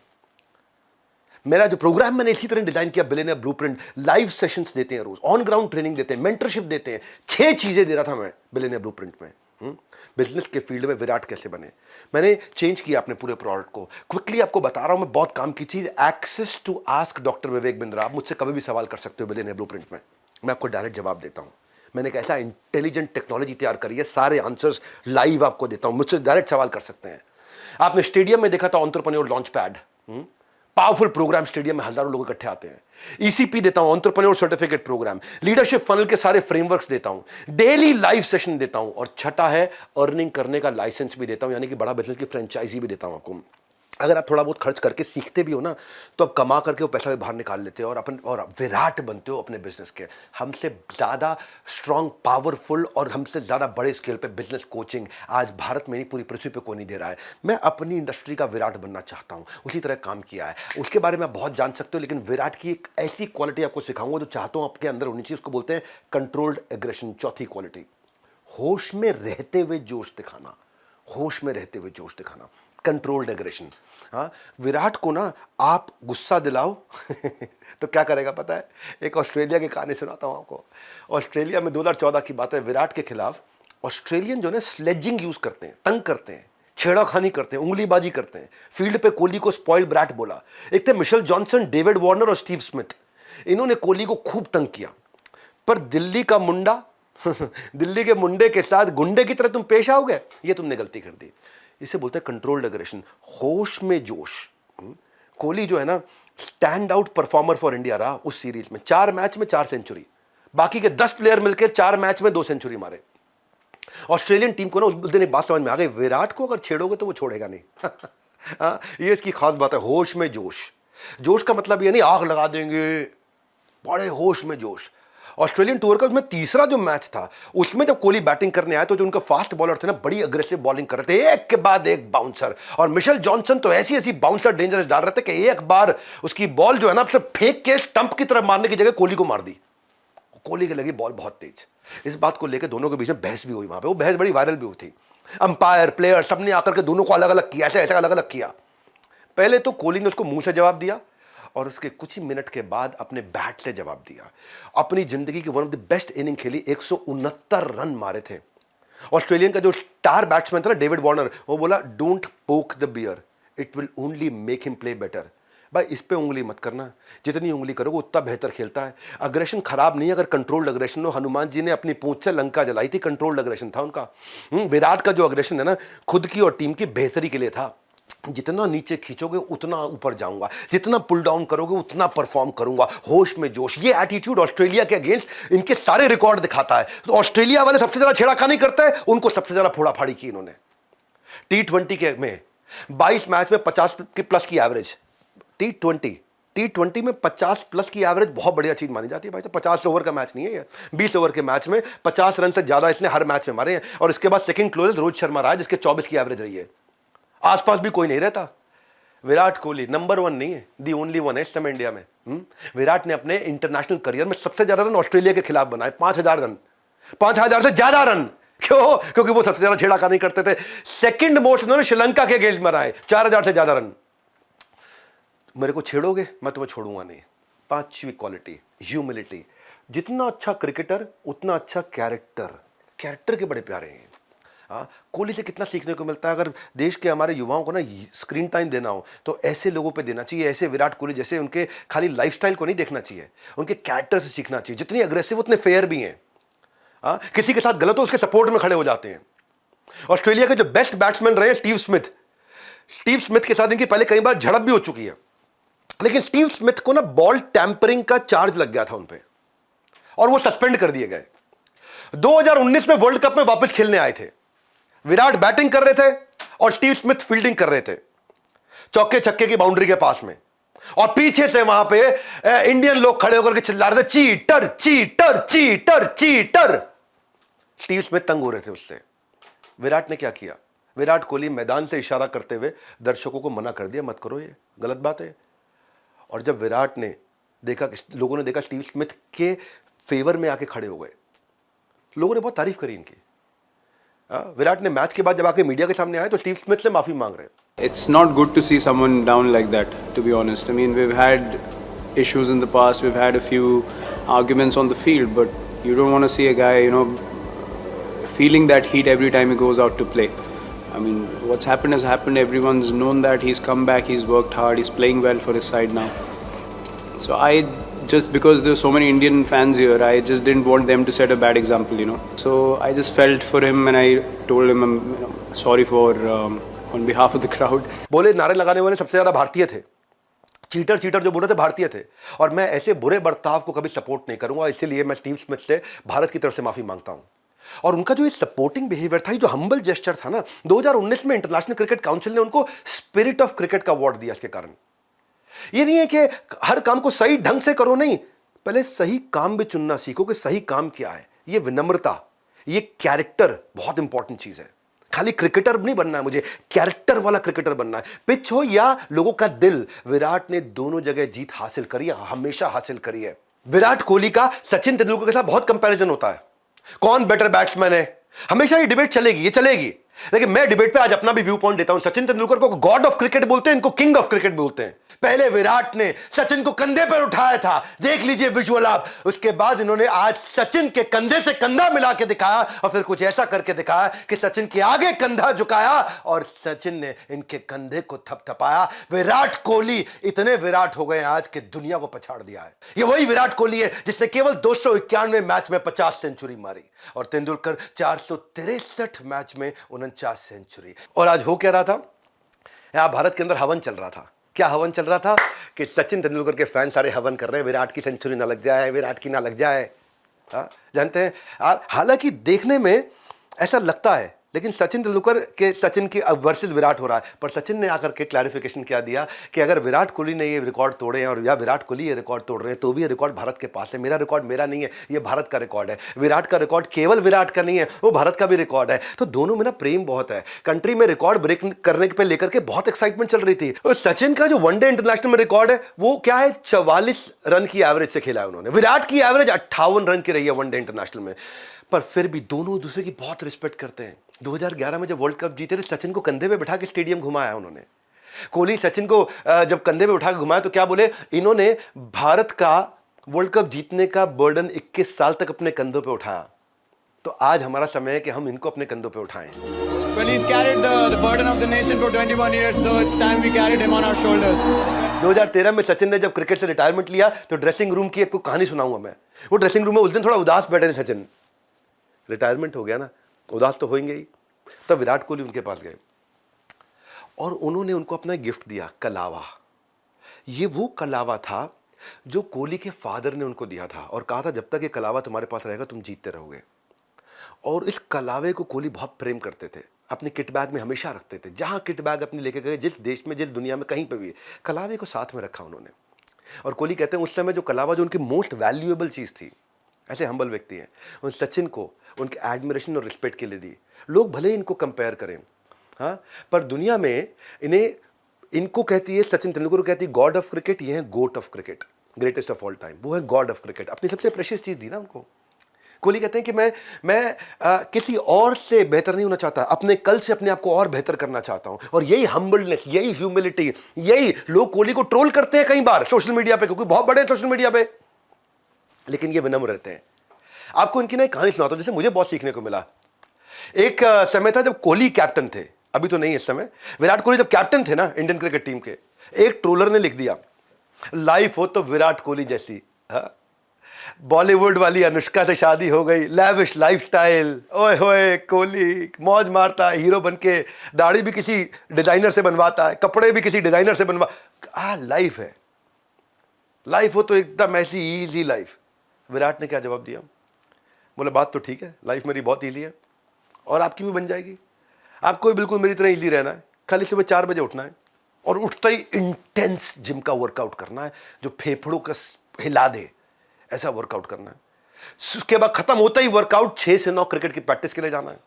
मेरा जो प्रोग्राम मैंने इसी तरह डिजाइन किया, बिलियनियर ब्लूप्रिंट। लाइव सेशंस देते हैं रोज, ऑन ग्राउंड ट्रेनिंग देते हैं, मेंटरशिप देते हैं। 6 चीजें दे रहा था मैं बिलियनियर ब्लूप्रिंट में। बिजनेस के फील्ड में विराट कैसे बने, मैंने चेंज किया अपने पूरे प्रोडक्ट को। क्विकली आपको बता रहा हूं मैं, बहुत काम की चीज, access to ask doctor Vivek Bindra. आप मुझसे कभी भी सवाल कर सकते हो बिलियनियर ब्लूप्रिंट में, मैं आपको डायरेक्ट जवाब देता हूं। मैंने एक ऐसा इंटेलिजेंट टेक्नोलॉजी तैयार करी है, सारे आंसर्स लाइव आपको देता हूं, मुझसे डायरेक्ट सवाल कर सकते हैं। आपने स्टेडियम में देखा था entrepreneur launch pad, powerful programme, stadium में हजारों लोग इकट्ठे आते हैं। ईसीपी देता हूं, entrepreneur certificate programme, leadership funnel के सारे फ्रेमवर्क्स देता हूं, डेली लाइव सेशन देता हूं, और छठा है अर्निंग करने का लाइसेंस भी देता हूं, यानी कि बड़ा बिजनेस की फ्रेंचाइजी भी देता हूं आपको। अगर आप थोड़ा बहुत खर्च करके सीखते भी हो ना, तो आप कमा करके वो पैसा भी बाहर निकाल लेते हो और विराट बनते हो अपने बिजनेस के। हमसे ज़्यादा स्ट्रांग, पावरफुल और हमसे ज़्यादा बड़े स्केल पे बिजनेस कोचिंग आज भारत में नहीं, पूरी पृथ्वी पे कोई नहीं दे रहा है। मैं अपनी इंडस्ट्री का विराट बनना चाहता हूँ, उसी तरह काम किया है। उसके बारे में आप बहुत जान सकते हो, लेकिन विराट की एक ऐसी क्वालिटी आपको सिखाऊंगा जो चाहता हूँ आपके अंदर होनी चाहिए। उसको बोलते हैं कंट्रोल्ड एग्रेशन, चौथी क्वालिटी, होश में रहते हुए जोश दिखाना। होश में रहते हुए जोश दिखाना, कंट्रोल्ड एग्रेशन। हाँ, विराट को ना आप गुस्सा दिलाओ तो क्या करेगा पता है? एक ऑस्ट्रेलिया की कहानी सुनाता हूँ आपको। ऑस्ट्रेलिया में 2014 की बात है, विराट के खिलाफ ऑस्ट्रेलियन जो है स्लेजिंग यूज करते हैं, तंग करते हैं, छेड़ाखानी करते हैं, उंगलीबाजी करते हैं। फील्ड पे कोहली को स्पॉइल्ड ब्रैट बोला। एक थे मिशेल जॉनसन, डेविड वार्नर और स्टीव स्मिथ। इन्होंने कोहली को खूब तंग किया, पर दिल्ली का मुंडा दिल्ली के मुंडे के साथ गुंडे की तरह तुम पेश आओगे, ये तुमने गलती कर दी। इसे बोलते हैं कंट्रोल्ड एग्रेशन, होश में जोश। कोहली जो है ना, stand out performer for India रहा उस सीरीज में। 4 मैच में 4 सेंचुरी, बाकी के 10 प्लेयर मिलकर 4 मैच में 2 सेंचुरी मारे। ऑस्ट्रेलियन टीम को ना उस दिन एक बात समझ में आ गई, विराट को अगर छेड़ोगे तो वो छोड़ेगा नहीं। ये इसकी खास बात है, होश में जोश। जोश का मतलब ये नहीं आग लगा देंगे, बड़े होश में जोश। ऑस्ट्रेलियन टूर का उसमें तीसरा जो मैच था, उसमें जब कोहली बैटिंग करने आया तो जो उनका फास्ट बॉलर थे ना, बड़ी अग्रेसिव बॉलिंग कर रहे थे, एक के बाद एक बाउंसर। और मिशेल जॉनसन तो ऐसी ऐसी बाउंसर डेंजरस डाल रहे थे कि एक बार उसकी बॉल जो है ना, फेंक के स्टंप की तरफ मारने की जगह कोहली को मार दी। कोहली की लगी बॉल बहुत तेज। इस बात को लेकर दोनों के बीच में बहस भी हुई। वहां पे वो बहस बड़ी वायरल भी हुई थी। अंपायर, प्लेयर सबने आकर के दोनों को अलग अलग किया, ऐसे अलग अलग किया। पहले तो कोहली ने उसको मुंह से जवाब दिया, और उसके कुछ ही मिनट के बाद अपने बैट से जवाब दिया। अपनी जिंदगी की one of the best inning खेली, 169 रन मारे थे। ऑस्ट्रेलियन का जो स्टार बैट्समैन था ना, डेविड वार्नर, वो बोला don't poke the bear, it will only make him play better. भाई इस पे उंगली मत करना, जितनी उंगली करोगे उतना बेहतर खेलता है। अग्रेशन खराब नहीं है अगर कंट्रोल्ड अग्रेशन हो। हनुमान जी ने अपनी पूंछ से लंका जलाई थी, कंट्रोल्ड अग्रेशन था उनका। विराट का जो अग्रेशन है ना, खुद की और टीम की बेहतरी के लिए था। जितना नीचे खींचोगे उतना ऊपर जाऊंगा, जितना पुल डाउन करोगे उतना परफॉर्म करूंगा, होश में जोश। ये एटीट्यूड ऑस्ट्रेलिया के अगेंस्ट इनके सारे रिकॉर्ड दिखाता है। तो ऑस्ट्रेलिया वाले सबसे ज्यादा छेड़खानी करते हैं, उनको सबसे ज्यादा फोड़ाफाड़ी की इन्होंने। T20 के में 22 मैच में 50 के प्लस की एवरेज। T20 में 50 प्लस की एवरेज बहुत बढ़िया चीज मानी जाती है भाई। तो 50 ओवर का मैच नहीं है ये, 20 ओवर के मैच में 50 रन से ज्यादा इसने हर मैच में मारे हैं। और इसके बाद सेकंड क्लोजेस्ट रोहित शर्मा रहा है, जिसके 24 की एवरेज रही है। आसपास भी कोई नहीं रहता। विराट कोहली नंबर 1 नहीं है, दी ओनली वन है इस समय इंडिया में। विराट ने अपने इंटरनेशनल करियर में सबसे ज्यादा रन ऑस्ट्रेलिया के खिलाफ बनाए, 5000 रन, 5000 से ज्यादा रन। क्यों? क्योंकि वो सबसे ज्यादा छेड़खानी करते थे। सेकंड मोस्ट उन्होंने श्रीलंका के अगेंस्ट बनाए, 4000 से ज्यादा रन। मेरे को छेड़ोगे, मैं तुम्हें छोड़ूंगा नहीं। 5वीं क्वालिटी, ह्यूमिलिटी। जितना अच्छा क्रिकेटर उतना अच्छा कैरेक्टर। कैरेक्टर के बड़े प्यारे हैं। कोहली से कितना सीखने को मिलता है। अगर देश के हमारे युवाओं को ना स्क्रीन टाइम देना हो तो ऐसे लोगों पे देना चाहिए, ऐसे विराट कोहली जैसे। उनके खाली लाइफस्टाइल को नहीं देखना चाहिए, उनके कैरेक्टर से सीखना चाहिए। जितनी अग्रेसिव उतने फेयर भी हैं। किसी के साथ गलत हो उसके सपोर्ट में खड़े हो जाते हैं। ऑस्ट्रेलिया के जो बेस्ट बैट्समैन रहे स्टीव स्मिथ के साथ इनकी पहले कई बार झड़प भी हो चुकी है, लेकिन स्टीव स्मिथ को ना बॉल टैंपरिंग का चार्ज लग गया था उन पे और वो सस्पेंड कर दिए गए। 2019 में वर्ल्ड कप में वापस खेलने आए थे। विराट बैटिंग कर रहे थे और स्टीव स्मिथ फील्डिंग कर रहे थे चौके छक्के की बाउंड्री के पास में, और पीछे से वहां पे इंडियन लोग खड़े होकर के चिल्ला रहे थे cheater cheater cheater cheater. Steve Smith तंग हो रहे थे उससे। विराट ने क्या किया? विराट कोहली मैदान से इशारा करते हुए दर्शकों को मना कर दिया, मत करो, ये गलत बात है। और जब विराट ने देखा, लोगों ने देखा स्टीव स्मिथ के फेवर में आके खड़े हो गए, लोगों ने बहुत तारीफ करी इनकी। विराट ने मैच के बाद जब आके मीडिया के सामने आए तो स्टीव स्मिथ से माफी मांग रहे। It's not good to see someone down like that, to be honest. I mean, we've had issues in the past, we've had a few arguments on the field, but you don't want to see a guy, you know, feeling that heat every time he goes out to play. I mean, what's happened has happened. Everyone's known that. He's come back, he's worked hard, he's playing well for his side now. So just because there's so many Indian fans here, I just didn't want them to set a bad example, you know. So I just felt for him and I told him I'm sorry for on behalf of the crowd. बोले नारे लगाने वाले सबसे ज्यादा भारतीय थे, cheater cheater जो बोल रहे थे भारतीय थे, और मैं ऐसे बुरे बर्ताव को कभी सपोर्ट नहीं करूंगा। इसलिए मैं स्टीव स्मिथ से भारत की तरफ से माफी मांगता हूं। और उनका जो ये सपोर्टिंग बिहेवियर था, जो हम्बल जेस्चर था ना, 2019 में इंटरनेशनल क्रिकेट काउंसिल ने उनको स्पिरिट ऑफ क्रिकेट का अवार्ड दिया इसके कारण। ये नहीं है कि हर काम को सही ढंग से करो, नहीं, पहले सही काम भी चुनना सीखो कि सही काम क्या है। ये विनम्रता, ये कैरेक्टर बहुत इंपॉर्टेंट चीज है। खाली क्रिकेटर नहीं बनना है मुझे, कैरेक्टर वाला क्रिकेटर बनना है। पिच हो या लोगों का दिल, विराट ने दोनों जगह जीत हासिल करी है, हमेशा हासिल करी है। विराट कोहली का सचिन तेंदुलकर के साथ बहुत कंपैरिजन होता है, कौन बेटर बैट्समैन है, हमेशा ये डिबेट चलेगी, ये चलेगी। लेकिन मैं डिबेट पे आज अपना भी व्यू पॉइंट देता हूं। सचिन तेंदुलकर को गॉड ऑफ क्रिकेट बोलते हैं, इनको किंग ऑफ क्रिकेट बोलते हैं। पहले विराट ने सचिन को कंधे पर उठाया था, देख लीजिए विजुअल आप। उसके बाद इन्होंने आज सचिन के कंधे से कंधा मिला के दिखाया, और फिर कुछ ऐसा करके दिखाया कि सचिन के आगे कंधा झुकाया और सचिन ने इनके कंधे को थपथपाया। विराट कोहली इतने विराट हो गए आज कि दुनिया को पछाड़ दिया है। ये वही विराट कोहली है जिसने केवल 291 मैच में 50 सेंचुरी मारी, और तेंदुलकर 463 मैच में 49 सेंचुरी। और आज हो क्या रहा था, यहां भारत के अंदर हवन चल रहा था। क्या हवन चल रहा था कि सचिन तेंदुलकर के फैन सारे हवन कर रहे हैं, विराट की सेंचुरी ना लग जाए, विराट की ना लग जाए। जानते हैं, हालांकि देखने में ऐसा लगता है, लेकिन सचिन तेंदुलकर के सचिन की वर्सेस विराट हो रहा है। पर सचिन ने आकर के क्लैरिफिकेशन क्या दिया कि अगर विराट कोहली ने ये रिकॉर्ड तोड़े हैं और या विराट कोहली ये रिकॉर्ड तोड़ रहे हैं, तो भी ये रिकॉर्ड भारत के पास है। मेरा रिकॉर्ड मेरा नहीं है, ये भारत का रिकॉर्ड है। विराट का रिकॉर्ड केवल विराट का नहीं है, वो भारत का भी रिकॉर्ड है। तो दोनों में ना प्रेम बहुत है। कंट्री में रिकॉर्ड ब्रेक करने पे लेकर के बहुत एक्साइटमेंट चल रही थी। और सचिन का जो वनडे इंटरनेशनल में रिकॉर्ड है वो क्या है, 44 रन की एवरेज से खेला है उन्होंने। विराट की एवरेज 58 रन की रही है वनडे इंटरनेशनल में। पर फिर भी दोनों दूसरे की बहुत रिस्पेक्ट करते हैं। 2011 में जब वर्ल्ड कप जीते थे, सचिन को कंधे पे बिठा के स्टेडियम घुमाया उन्होंने। कोहली सचिन को जब कंधे पे उठा के घुमाया तो क्या बोले, इन्होंने भारत का वर्ल्ड कप जीतने का बर्डन 21 साल तक अपने कंधों पे उठाया। तो आज हमारा समय है कि हम इनको अपने कंधों पे उठाएं। Well, he's carried the burden of the nation for 21 years, so it's time we carried him on our shoulders. 2013 में सचिन ने जब क्रिकेट से रिटायरमेंट लिया तो ड्रेसिंग रूम की एक कहानी सुनाऊंगा मैं। वो ड्रेसिंग रूम में उस दिन थोड़ा उदास बैठे थे सचिन, रिटायरमेंट हो गया ना, उदास तो होंगे ही। तब विराट कोहली उनके पास गए और उन्होंने उनको अपना गिफ्ट दिया, कलावा। ये वो कलावा था जो कोहली के फादर ने उनको दिया था और कहा था जब तक ये कलावा तुम्हारे पास रहेगा तुम जीतते रहोगे। और इस कलावे को कोहली बहुत प्रेम करते थे, अपने किट बैग में हमेशा रखते थे। जहां किट बैग अपने लेके गए, जिस देश में, जिस दुनिया में, कहीं पे भी कलावे को साथ में रखा उन्होंने। और कोहली कहते हैं उस समय जो कलावा, जो उनकी मोस्ट वैल्यूएबल चीज़ थी, ऐसे हम्बल व्यक्ति हैं, उन सचिन को उनके एडमिरेशन और रिस्पेक्ट के लिए दी। लोग भले ही इनको कंपेयर करें, हाँ, पर दुनिया में इनको कहती है, सचिन तेंदुलकर को कहती है गॉड ऑफ क्रिकेट, ये है GOAT of cricket, greatest of all time. वो है गॉड ऑफ क्रिकेट। अपनी सबसे प्रेशियस चीज़ दी ना उनको। कोहली कहते हैं कि मैं किसी और से बेहतर नहीं होना चाहता, अपने कल से अपने आप को और बेहतर करना चाहता हूं। और यही हम्बलनेस, यही ह्यूमिलिटी, यही लोग कोहली को ट्रोल करते हैं कई बार सोशल मीडिया पे, क्योंकि बहुत बड़े हैं सोशल मीडिया पे, लेकिन ये विनम्र रहते हैं। आपको इनकी ना एक कहानी सुनाता हूं जिससे मुझे बहुत सीखने को मिला। एक समय था जब कोहली कैप्टन थे, अभी तो नहीं इस समय, विराट कोहली जब कैप्टन थे ना इंडियन क्रिकेट टीम के, एक ट्रोलर ने लिख दिया, लाइफ हो तो विराट कोहली जैसी। हाँ, बॉलीवुड वाली अनुष्का से शादी हो गई, लैविश लाइफस्टाइल, ओए होए कोहली मौज मारता है, हीरो बनके, दाढ़ी भी किसी डिजाइनर से बनवाता है, कपड़े भी किसी डिजाइनर से लाइफ है। लाइफ हो तो एकदम ऐसी इजी लाइफ। विराट ने क्या जवाब दिया, बोले बात तो ठीक है, लाइफ मेरी बहुत इजी है और आपकी भी बन जाएगी। आपको भी बिल्कुल मेरी तरह इजी रहना है, खाली सुबह 4 बजे उठना है और उठते ही इंटेंस जिम का वर्कआउट करना है जो फेफड़ों का हिला दे, ऐसा वर्कआउट करना है। उसके बाद खत्म होता ही वर्कआउट 6 से 9 क्रिकेट की प्रैक्टिस के लिए जाना है।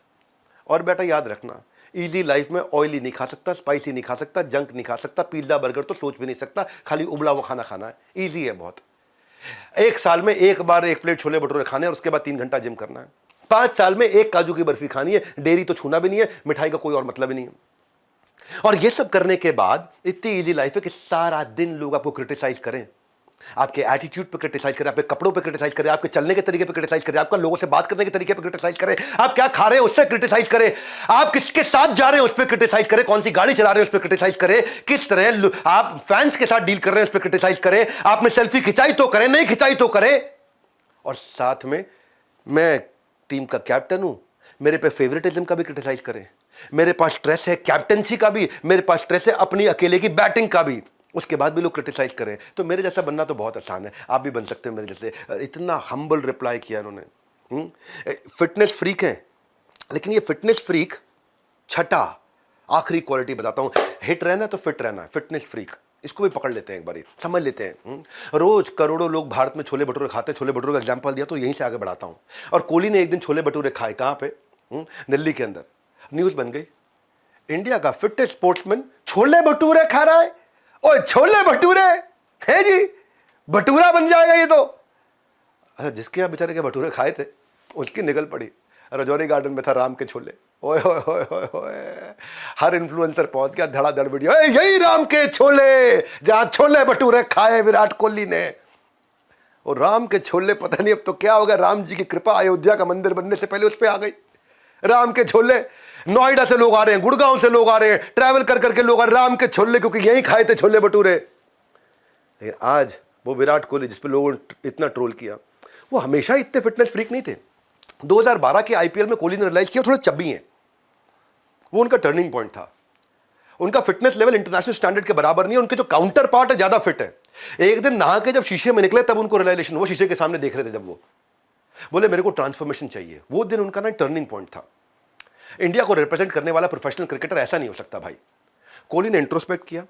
और बेटा याद रखना, इजी लाइफ में ऑयली नहीं खा सकता, स्पाइसी नहीं खा सकता, जंक नहीं खा सकता, पिज्जा बर्गर तो सोच भी नहीं सकता, खाली उबला हुआ खाना खाना है। ईजी है बहुत। 1 साल में 1 बार 1 प्लेट छोले भटूरे खाने और उसके बाद 3 घंटा जिम करना है। 5 साल में 1 काजू की बर्फी खानी है, डेयरी तो छूना भी नहीं है, मिठाई का कोई और मतलब ही नहीं है। और ये सब करने के बाद इतनी इजी लाइफ है कि सारा दिन लोग आपको क्रिटिसाइज करें, आपके एटीट्यूड पे क्रिटिसाइज करें, आपके कपड़ों पे क्रिटिसाइज करें, आपके चलने के तरीके पे क्रिटिसाइज करें, आपका लोगों से बात करने के तरीके पे क्रिटिसाइज करें, आप क्या खा रहे हैं उससे क्रिटिसाइज करें, आप किसके साथ जा रहे हैं उस पर क्रिटिसाइज करें, कौन सी गाड़ी चला रहे हैं उस पर क्रिटिसाइज करें, किस तरह आप फैंस के साथ डील कर रहे हैं उस पर क्रिटिसाइज करें, आपने सेल्फी खिंचाई तो करें, नहीं खिंचाई तो करें। और साथ में मैं टीम का कैप्टन हूं, मेरे पे फेवरेटिज्म का भी क्रिटिसाइज करें, मेरे पास स्ट्रेस है कैप्टनसी का भी, मेरे पास स्ट्रेस है अपनी अकेले की बैटिंग का भी, उसके बाद भी लोग क्रिटिसाइज करें। तो मेरे जैसा बनना तो बहुत आसान है, आप भी बन सकते हो मेरे जैसे। इतना हम्बल रिप्लाई किया इन्होंने। फिटनेस फ्रीक है, लेकिन ये फिटनेस फ्रीक छठा आखिरी क्वालिटी बताता हूं। हिट रहना तो फिट रहना, फिटनेस फ्रीक, इसको भी पकड़ लेते हैं, एक बारी समझ लेते हैं। रोज करोड़ों लोग भारत में छोले भटूरे खाते हैं। छोले भटूरे का एग्जांपल दिया तो यहीं से आगे बढ़ाता हूं। और कोहली ने एक दिन छोले भटूरे खाए, कहां पे? दिल्ली के अंदर। न्यूज बन गई, इंडिया का फिटेस्ट स्पोर्ट्समैन छोले भटूरे खा रहा है। ओए छोले भटूरे है जी, भटूरा बन जाएगा ये तो। अच्छा, जिसके यहां बेचारे के भटूरे खाए थे उसकी निकल पड़ी, रजौरी गार्डन में था राम के छोले। ओए होए होए होए होए, हर इन्फ्लुएंसर पहुंच गया, धड़ाधड़ वीडियो, यही राम के छोले जहां छोले भटूरे खाए विराट कोहली ने। और राम के छोले, पता नहीं अब तो क्या होगा, राम जी की कृपा अयोध्या का मंदिर बनने से पहले उस पर आ गई। राम के छोले, नोएडा से लोग आ रहे हैं, गुड़गांव से लोग आ रहे हैं, ट्रैवल कर करके लोग आ रहे हैं राम के छोले, क्योंकि यहीं खाए थे छोले भटूरे। लेकिन आज वो विराट कोहली जिस पे लोगों ने इतना ट्रोल किया, वो हमेशा इतने फिटनेस फ्रीक नहीं थे। 2012 के आईपीएल में कोहली ने रियलाइज किया थोड़े चब्बी हैं, वो उनका टर्निंग पॉइंट था। उनका फिटनेस लेवल इंटरनेशनल स्टैंडर्ड के बराबर नहीं है, उनके जो काउंटर पार्ट है ज्यादा फिट है। एक दिन नहा के जब शीशे में निकले तब उनको रियलाइजेशन, वो शीशे के सामने देख रहे थे, जब वो बोले मेरे को ट्रांसफॉर्मेशन चाहिए, वो दिन उनका ना टर्निंग पॉइंट था। इंडिया को रिप्रेजेंट करने वाला प्रोफेशनल क्रिकेटर ऐसा नहीं हो सकता भाई। कोहली ने इंट्रोस्पेक्ट किया,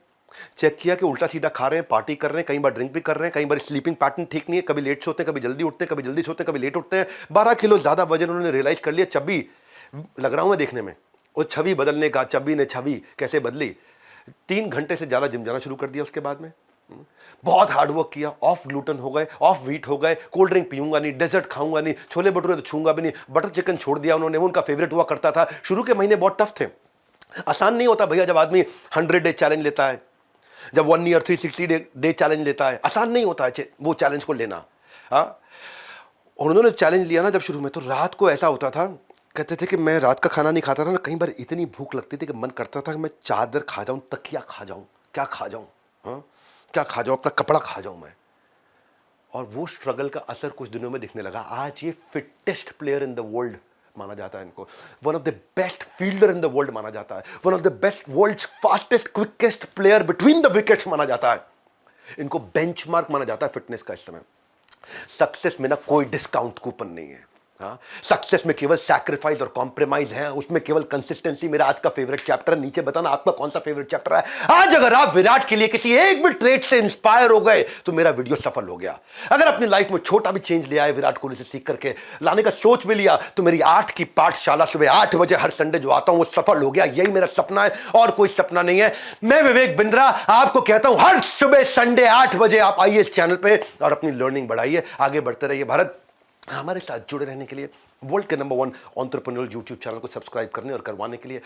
चेक किया कि उल्टा सीधा खा रहे हैं, पार्टी कर रहे हैं, कई बार ड्रिंक भी कर रहे हैं, कई बार स्लीपिंग पैटर्न ठीक नहीं है, कभी लेट सोते हैं, कभी जल्दी उठते हैं, कभी जल्दी सोते हैं, कभी लेट उठते हैं। 12 किलो ज्यादा वजन उन्होंने रियलाइज कर लिया। चब्बी लग रहा हूं मैं देखने में, वो छवि बदलने का, चब्बी ने छवि कैसे बदली। 3 घंटे से ज्यादा जिम जाना शुरू कर दिया उसके बाद में। बहुत हार्ड वर्क किया, ऑफ ग्लूटेन हो गए, ऑफ व्हीट हो गए, कोल्ड ड्रिंक पीऊंगा नहीं, डेजर्ट खाऊंगा नहीं, छोले भटूरे तो छूंगा भी नहीं, बटर चिकन छोड़ दिया उन्होंने, वो उनका फेवरेट हुआ करता था। शुरू के महीने बहुत टफ थे, आसान नहीं होता भैया, जब आदमी 100 डे चैलेंज लेता है, जब 1 ईयर 360 डे चैलेंज लेता है, आसान नहीं होता है वो चैलेंज को लेना। हाँ, उन्होंने चैलेंज लिया ना जब शुरू में, तो रात को ऐसा होता था, कहते थे कि मैं रात का खाना नहीं खाता था ना, कई बार इतनी भूख लगती थी कि मन करता था कि मैं चादर खा जाऊं, तकिया खा जाऊं, क्या खा जाऊं, हाँ क्या खा जाऊं, अपना कपड़ा खा जाऊं मैं। और वो स्ट्रगल का असर कुछ दिनों में दिखने लगा। आज ये fittest player in the world माना जाता है इनको, one of the best fielder in the world माना जाता है, one of the best world fastest quickest player between the wickets माना जाता है। इनको बेंचमार्क माना जाता है फिटनेस का इस समय। सक्सेस में ना कोई डिस्काउंट कूपन नहीं है। हाँ, सक्सेस में केवल सैक्रिफाइस और कॉम्प्रोमाइज है, उसमें केवल कंसिस्टेंसी। मेरा आज का फेवरेट चैप्टर है, नीचे बताना आपका कौन सा फेवरेट चैप्टर है। आज अगर आप विराट के लिए किसी एक भी ट्रेड से इंस्पायर हो गए तो मेरा वीडियो सफल हो गया। अगर अपनी लाइफ में छोटा भी चेंज ले आए, विराट कोहली से सीख करके लाने का सोच भी लिया, तो मेरी 8 की पाठशाला सुबह 8 बजे हर संडे जो आता हूं वो सफल हो गया। यही मेरा सपना है और कोई सपना नहीं है। मैं विवेक बिंद्रा आपको कहता हूं, हर सुबह संडे 8 बजे आप आइए इस चैनल पे और अपनी लर्निंग बढ़ाइए, आगे बढ़ते रहिए। भारत, हमारे साथ जुड़े रहने के लिए वर्ल्ड के नंबर 1 एंटरप्रेन्योर यूट्यूब चैनल को सब्सक्राइब करने और करवाने के लिए,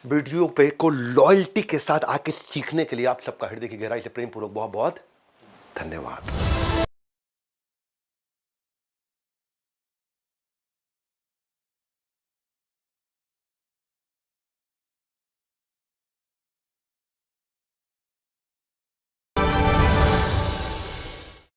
वीडियो पे को लॉयल्टी के साथ आके सीखने के लिए आप सबका हृदय की गहराई से प्रेम पूर्वक बहुत बहुत धन्यवाद।